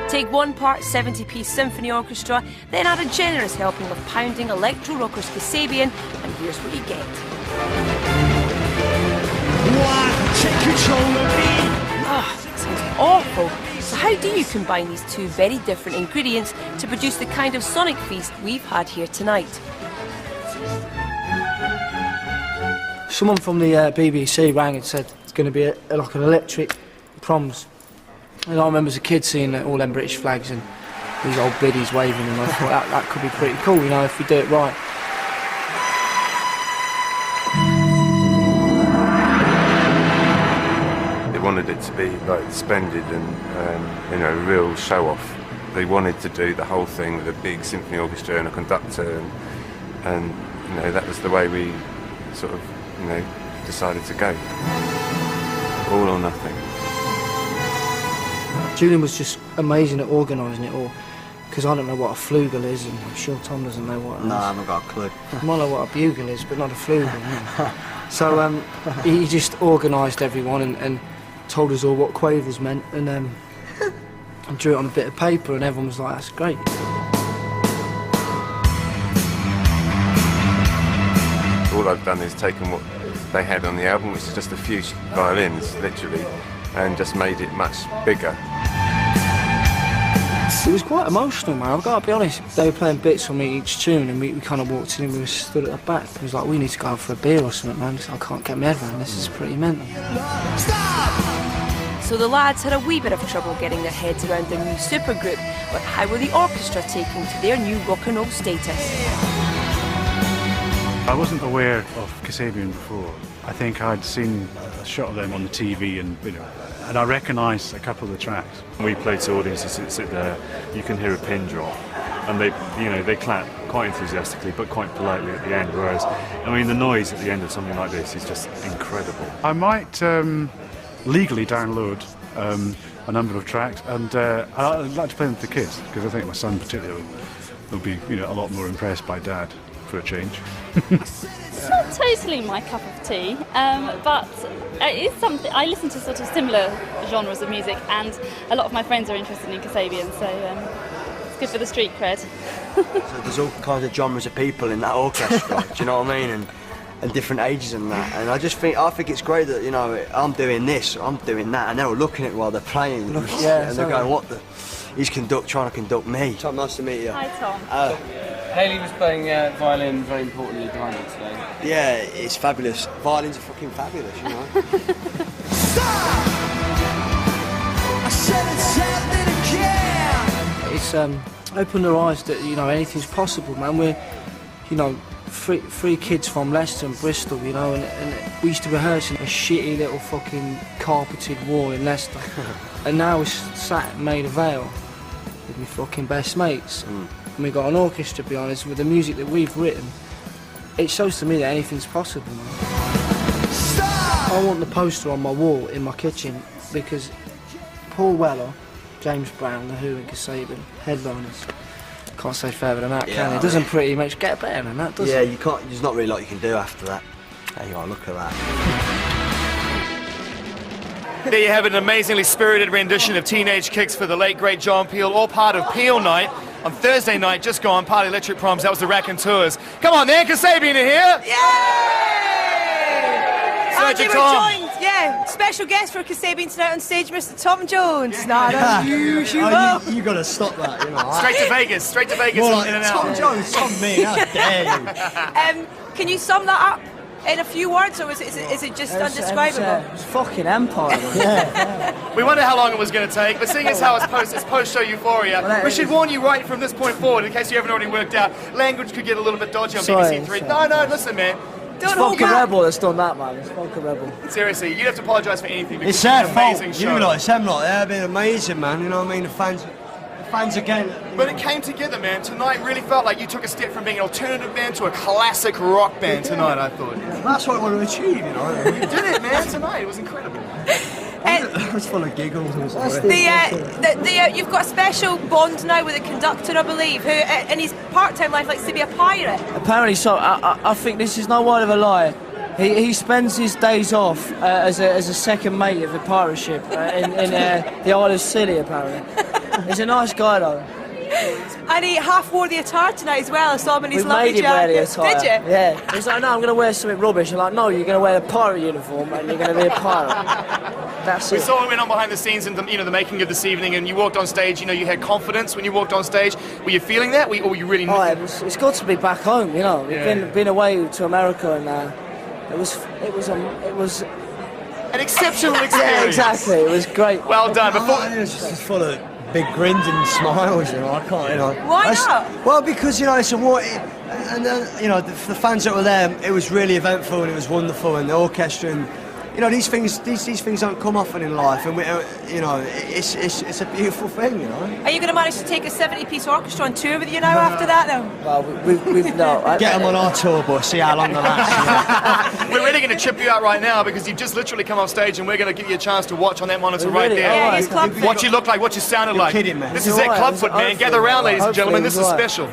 Take 1 part 70-piece symphony orchestra, then add a generous helping of pounding electro-rockers Kasabian, and here's what you get. Take control of me. That sounds awful. So how do you combine these two very different ingredients to produce the kind of sonic feast we've had here tonight? Someone from the BBC rang and said it's going to be like an electric proms. And I remember as a kid seeing all them British flags and these old biddies waving, and I thought that could be pretty cool, you know, if we do it right. They wanted it to be like splendid and you know, a real show off. They wanted to do the whole thing with a big symphony orchestra and a conductor, and you know, that was the way we sort of, you know, decided to go. All or nothing. Julian was just amazing at organising it all, because I don't know what a flugel is, and I'm sure Tom doesn't know what it is. No, I haven't got a clue. I might know what a bugle is, but not a flugel. No. So he just organised everyone and told us all what quavers meant, and drew it on a bit of paper, and everyone was like, that's great. All I've done is taken what they had on the album, which is just a few violins, literally, and just made it much bigger. It was quite emotional, man, I've got to be honest. They were playing bits on me each tune, and we kind of walked in and we were stood at the back. It was like, we need to go out for a beer or something, man. I can't get my head around this, is pretty mental. So the lads had a wee bit of trouble getting their heads around their new supergroup, but how were the orchestra taking to their new rock and roll status? I wasn't aware of Kasabian before. I think I'd seen a shot of them on the TV, and you know, and I recognised a couple of the tracks. We play to audiences that sit there, you can hear a pin drop, and they clap quite enthusiastically but quite politely at the end, whereas, I mean, the noise at the end of something like this is just incredible. I might legally download a number of tracks, and I'd like to play them for the kids, because I think my son particularly will be, you know, a lot more impressed by Dad for a change. It's not totally my cup of tea, but it is something. I listen to sort of similar genres of music, and a lot of my friends are interested in Kasabian, so it's good for the street cred. So there's all kinds of genres of people in that orchestra, do you know what I mean? And different ages and that. And I think it's great that, you know, I'm doing this, I'm doing that, and they're all looking at it while they're playing. Yeah, and they're going, what the? He's trying to conduct me. Tom, nice to meet you. Hi, Tom. Haley was playing violin very importantly behind it today. Yeah, it's fabulous. Violins are fucking fabulous, you know. It's opened their eyes that, you know, anything's possible, man. We're, you know, three kids from Leicester and Bristol, you know, and we used to rehearse in a shitty little fucking carpeted wall in Leicester. And now we're sat in Maida Vale with my fucking best mates. And we got an orchestra behind us with the music that we've written. It shows to me that anything's possible, man. I want the poster on my wall in my kitchen because Paul Weller, James Brown, The Who and Kasabian, headliners. Can't say further than that, can it? It doesn't pretty much get better than that, does it? Yeah, you can't. There's not really a lot you can do after that. There you are, look at that. There you have it, an amazingly spirited rendition of Teenage Kicks for the late great John Peel, all part of Peel Night on Thursday night, just gone, Party Electric Proms. That was the Raconteurs. Come on then, Kasabian are here! Yay! And Sergeant they were Tom. joined, special guest for Kasabian tonight on stage, Mr. Tom Jones. Not unusual. You got to stop that, you know. Straight to Vegas, More in and Tom out. Jones, Tom me, how dare you? Can you sum that up in a few words, or is it just undescribable? It's fucking empire. We wonder how long it was going to take, but seeing as how it's post-show euphoria, we should warn you right from this point forward, in case you haven't already worked out, language could get a little bit dodgy on BBC Three. No, listen, man. Don't hold back. Rebel that's done that, man. It's fucking Rebel. Seriously, you'd have to apologise for anything because It's their an fault. amazing show. You lot, it's them lot. They've been amazing, man. You know what I mean? The fans again. But it came together, man. Tonight really felt like you took a step from being an alternative band to a classic rock band tonight, I thought. That's what I want to achieve, you know. You did it, man, tonight. It was incredible. I was full of giggles. You've got a special bond now with a conductor, I believe, who in his part-time life likes to be a pirate. Apparently so. I think this is no word of a lie. He spends his days off as a second mate of a pirate ship in the Isle of Scilly, apparently. He's a nice guy, though. And he half wore the attire tonight as well. I saw him in his We lovely made him wear the jacket. attire. Did you? Yeah. He's like, no, I'm going to wear something rubbish. I'm like, no, you're going to wear the pirate uniform and you're going to be a pirate. That's We it. saw what went on behind the scenes in the making of this evening, and you walked on stage. You had confidence when you walked on stage. Were you feeling that? Or were you really? Oh, it's good to be back home. We've been away to America, and it was an exceptional experience. Yeah, exactly. It was great. Well done. It's just full of big grins and smiles. I can't. Why not? Well, because it's a war, and the fans that were there, it was really eventful and it was wonderful, and the orchestra and. These things don't come often in life, and it's a beautiful thing. Are you going to manage to take a 70-piece orchestra on tour with you now after that, though? Well, we've not. Get them on our tour bus, see how long they last. We're really going to chip you out right now because you've just literally come off stage, and we're going to give you a chance to watch on that monitor right Really? there. Yeah, he's Clubfoot. What you look like, what you sounded like. kidding me. This is it, Clubfoot, man. Gather around, ladies and gentlemen. This is special.